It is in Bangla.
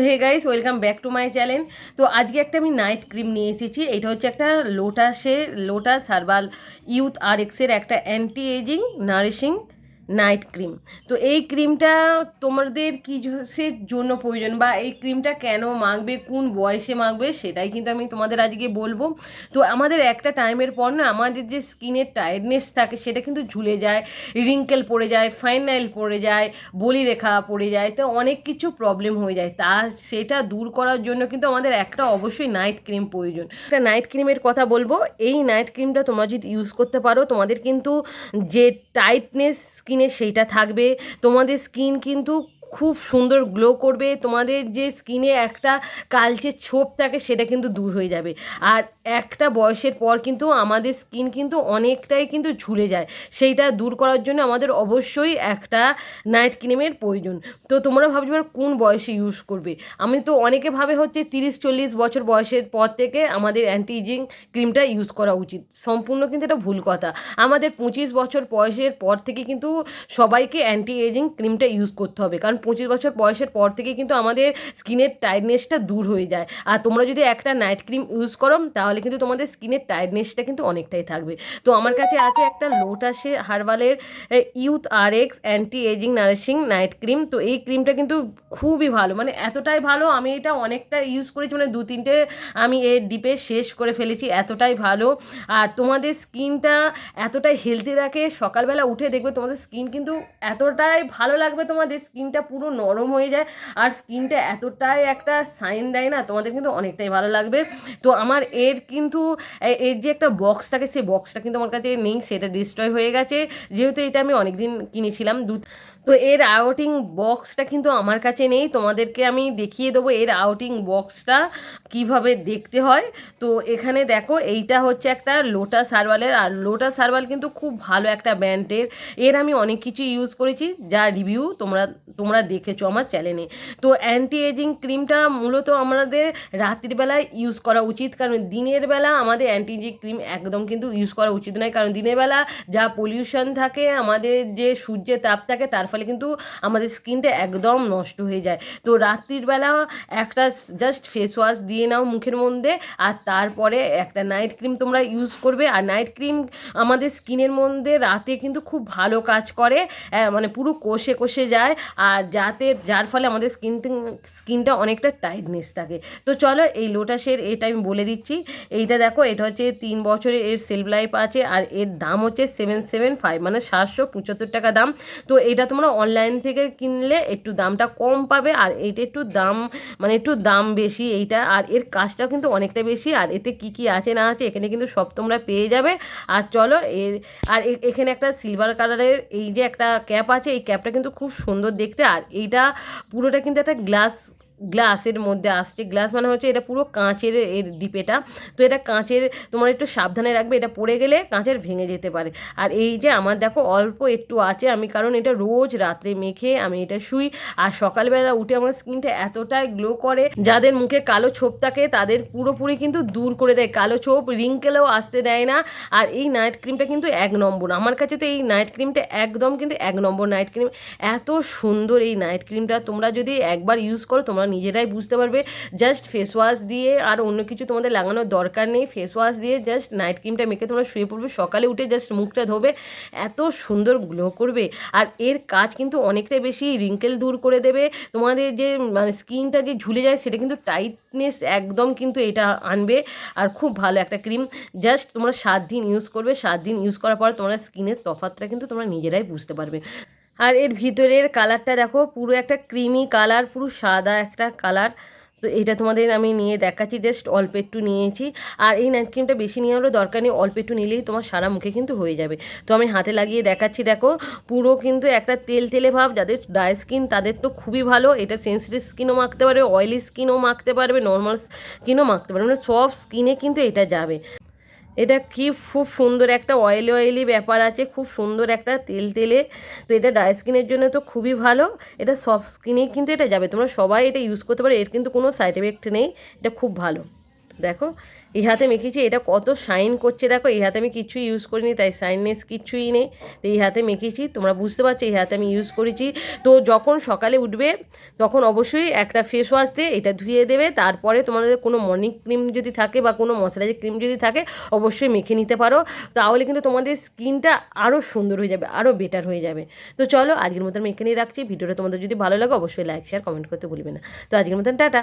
Hey guys, welcome back to my channel. তো আজকে একটা আমি নাইট ক্রিম নিয়ে এসেছি। এটা হচ্ছে একটা লোটাস হার্বাল ইউথ আর এক্সের একটা anti aging nourishing night cream. তো এই ক্রিমটা তোমাদের কিসের জন্য প্রয়োজন বা এই ক্রিমটা কেন মাখবে, কোন বয়সে মাখবে, সেটাই কিন্তু আমি তোমাদের আজকে বলবো। তো আমাদের একটা টাইমের পর না আমাদের যে স্কিনের টায়ার্ডনেস থাকে সেটা কিন্তু ঝুলে যায়, রিঙ্কেল পড়ে যায়, ফাইন নাইল পড়ে যায়, বলিরেখা পড়ে যায়, তো অনেক কিছু প্রবলেম হয়ে যায়। সেটা দূর করার জন্য কিন্তু আমাদের একটা অবশ্যই নাইট ক্রিম প্রয়োজন। একটা নাইট ক্রিমের কথা বলবো। এই নাইট ক্রিমটা তোমরা যদি ইউজ করতে পারো, তোমাদের কিন্তু যে টাইটনেস স্কিনে সেইটা থাকবে, তোমাদের স্কিন কিন্তু খুব সুন্দর গ্লো করবে, তোমাদের যে স্কিনে একটা কালচে ছোপ থাকে সেটা কিন্তু দূর হয়ে যাবে। আর একটা বয়সের পর কিন্তু আমাদের স্কিন কিন্তু অনেকটাই কিন্তু ঝুলে যায়, সেইটা দূর করার জন্য আমাদের অবশ্যই একটা নাইট ক্রিমের প্রয়োজন। তো তোমরা ভাবছো কোন বয়সে ইউজ করবে। আমি তো অনেকে ভাবে হচ্ছে 30-40 বছর বয়সের পর থেকে আমাদের অ্যান্টি এজিং ক্রিমটা ইউজ করা উচিত। সম্পূর্ণ কিন্তু এটা ভুল কথা। আমাদের 25 বছর বয়সের পর থেকে কিন্তু সবাইকে অ্যান্টি এজিং ক্রিমটা ইউজ করতে হবে, কারণ 25 বছর বয়সের পর থেকে কিন্তু আমাদের স্কিনের টায়ার্ডনেসটা দূর হয়ে যায়। আর তোমরা যদি একটা নাইট ক্রিম ইউজ করো তাহলে কিন্তু তোমাদের স্কিনের টায়ার্ডনেসটা কিন্তু অনেকটাই থাকবে। তো আমার কাছে আছে একটা লোটাসে হার্বালের youth R X anti aging nourishing night cream. তো এই ক্রিমটা কিন্তু খুবই ভালো, মানে এতটাই ভালো, আমি এটা অনেকটা ইউজ করেছি, মানে 2-3টে আমি এর ডিপে শেষ করে ফেলেছি, এতটাই ভালো। আর তোমাদের স্কিনটা এতটাই হেলদি রাখে, সকালবেলা উঠে দেখবে তোমাদের স্কিন কিন্তু এতটাই ভালো লাগবে, তোমাদের স্কিনটা পুরো নরম হয়ে যায়, আর স্কিনটা এতটাই একটা সাইন দেয় না, তোমাদের কিন্তু অনেকটাই ভালো লাগবে। তো আমার এর কিন্তু এর যে একটা বক্স থাকে, সেই বক্সটা কিন্তু আমার কাছে নেই, সেটা ডিস্ট্রয় হয়ে গেছে, যেহেতু এটা আমি অনেকদিন কিনেছিলাম। তো এর আউটিং বক্সটা কিন্তু আমার কাছে নেই, তোমাদেরকে আমি দেখিয়ে দেবো এর আউটিং বক্সটা কিভাবে দেখতে হয়। তো এখানে দেখো, এইটা হচ্ছে একটা লোটাস হার্বালের, আর লোটাস হার্বাল কিন্তু খুব ভালো একটা ব্র্যান্ডের। এর আমি অনেক কিছু ইউজ করেছি, যা রিভিউ তোমরা দেখেছো আমার চ্যানেলে। তো অ্যান্টি এজিং ক্রিমটা মূলত আমাদের রাত্রিবেলায় ইউজ করা উচিত, কারণ দিনের বেলা আমাদের অ্যান্টি এজিং ক্রিম একদম কিন্তু ইউজ করা উচিত নয়, কারণ দিনের বেলা যা পলিউশন থাকে, আমাদের যে সূর্যের তাপ থাকে, তার ফলে কিন্তু আমাদের স্কিনটা একদম নষ্ট হয়ে যায়। তো রাত্রির বেলা একটা জাস্ট ফেস ওয়াশ দিয়ে নাও মুখের মধ্যে, আর তারপরে একটা নাইট ক্রিম তোমরা ইউজ করবে। আর নাইট ক্রিম আমাদের স্কিনের মধ্যে রাতে কিন্তু খুব ভালো কাজ করে, মানে পুরো কষে কষে যায়, আর যার ফলে আমাদের স্কিনটা অনেকটা টাইটনেস থাকে। তো চলো এই লোটাসের এটা আমি বলে দিচ্ছি। এইটা দেখো, এটা হচ্ছে 3 বছরের এর সেলফ লাইফ আছে, আর এর দাম হচ্ছে 775, মানে 775 টাকা দাম। তো এটা তোমরা অনলাইন থেকে কিনলে একটু দামটা কম পাবে, আর এইটা একটু দাম, মানে একটু দাম বেশি এইটা, আর এর কাজটাও কিন্তু অনেকটা বেশি। আর এতে কি কি আছে না আছে এখানে কিন্তু সব তোমরা পেয়ে যাবে। আর চলো এখানে একটা সিলভার কালারের এই যে একটা ক্যাপ আছে, এই ক্যাপটা কিন্তু খুব সুন্দর দেখতে। আর এইটা পুরোটা কিন্তু একটা গ্লাসের মধ্যে আসছে। গ্লাস মানে হচ্ছে এটা পুরো কাঁচের এর ডিপেটা। তো এটা কাঁচের, তোমার একটু সাবধানে রাখবে, এটা পড়ে গেলে কাঁচের ভেঙে যেতে পারে। আর এই যে আমার দেখো অল্প একটু আছে, আমি কারণ এটা রোজ রাত্রে মেখে আমি এটা শুই, আর সকালবেলা উঠে আমার স্কিনটা এতটাই গ্লো করে, যাদের মুখে কালো ছোপ থাকে তাদের পুরোপুরি কিন্তু দূর করে দেয়, কালো ছোপ রিঙ্কেলেও আসতে দেয় না। আর এই নাইট ক্রিমটা কিন্তু 1 নম্বর আমার কাছে। তো এই নাইট ক্রিমটা একদম কিন্তু 1 নম্বর নাইট ক্রিম। এত সুন্দর এই নাইট ক্রিমটা, তোমরা যদি একবার ইউজ করো তোমরা নিজেরাই বুঝতে পারবে। জাস্ট ফেস ওয়াশ দিয়ে, আর অন্য কিছু তোমাদের লাগানোর দরকার নেই, ফেস ওয়াশ দিয়ে জাস্ট নাইট ক্রিমটা মেখে তোমরা শুয়ে পড়বে, সকালে উঠে জাস্ট মুখটা ধোবে, এত সুন্দর গ্লো করবে। আর এর কাজ কিন্তু অনেকটাই বেশি, রিঙ্কেল দূর করে দেবে, তোমাদের যে মানে স্কিনটা যে ঝুলে যায় সেটা কিন্তু টাইটনেস একদম কিন্তু এটা আনবে। আর খুব ভালো একটা ক্রিম, জাস্ট তোমরা 7 দিন ইউজ করবে, 7 দিন ইউজ করার পর তোমার স্কিনের তফাৎটা কিন্তু তোমরা নিজেরাই বুঝতে পারবে। আর এর ভিতরের কালারটা দেখো, পুরো একটা ক্রিমি কালার, পুরো সাদা একটা কালার। তো এটা তোমাদের আমি নিয়ে দেখাচ্ছি, জাস্ট অল্প একটু নিয়েছি। আর এই নাইট ক্রিমটা বেশি নিয়ে হলেও দরকার নেই, অল্প একটু নিলেই তোমার সারা মুখে কিন্তু হয়ে যাবে। তো আমি হাতে লাগিয়ে দেখাচ্ছি, দেখো পুরো কিন্তু একটা তেল তেলে ভাব। যাদের ড্রাই স্কিন তাদের তো খুবই ভালো, এটা সেন্সিটিভ স্কিনও মাখতে পারবে, অয়েলি স্কিনও মাখতে পারবে, নর্মাল স্কিনও মাখতে পারবে, মানে সব স্কিনে কিন্তু এটা যাবে। এটা কি খুব সুন্দর একটা অয়েলি ব্যাপার আছে, খুব সুন্দর একটা তেল তেলে। তো এটা ড্রাই স্কিনের জন্য তো খুবই ভালো, এটা সফট স্কিনেই কিন্তু এটা যাবে, তোমরা সবাই এটা ইউজ করতে পারো, এর কিন্তু কোনো সাইড এফেক্ট নেই, এটা খুব ভালো। দেখো এই হাতে মেখেছি, এটা কত শাইন করছে দেখো। এই হাতে আমি কিছুই ইউজ করিনি, তাই শাইননেস কিছুই নেই। তো এই হাতে মেখেছি, তোমরা বুঝতে পারছো এই হাতে আমি ইউজ করেছি। তো যখন সকালে উঠবে তখন অবশ্যই একটা ফেস ওয়াশ দিয়ে এটা ধুয়ে দেবে। তারপরে তোমাদের কোনো মর্নিং ক্রিম যদি থাকে বা কোনো ময়শ্চারাইজিং ক্রিম যদি থাকে অবশ্যই মেখে নিতে পারো। তাহলে কিন্তু তোমাদের স্কিনটা আরও সুন্দর হয়ে যাবে, আরও বেটার হয়ে যাবে। তো চলো আজকের মতন আমি এখানেই রাখছি। ভিডিওটা তোমাদের যদি ভালো লাগে অবশ্যই লাইক শেয়ার কমেন্ট করতে ভুলবে না। তো আজকের মতন টাটা।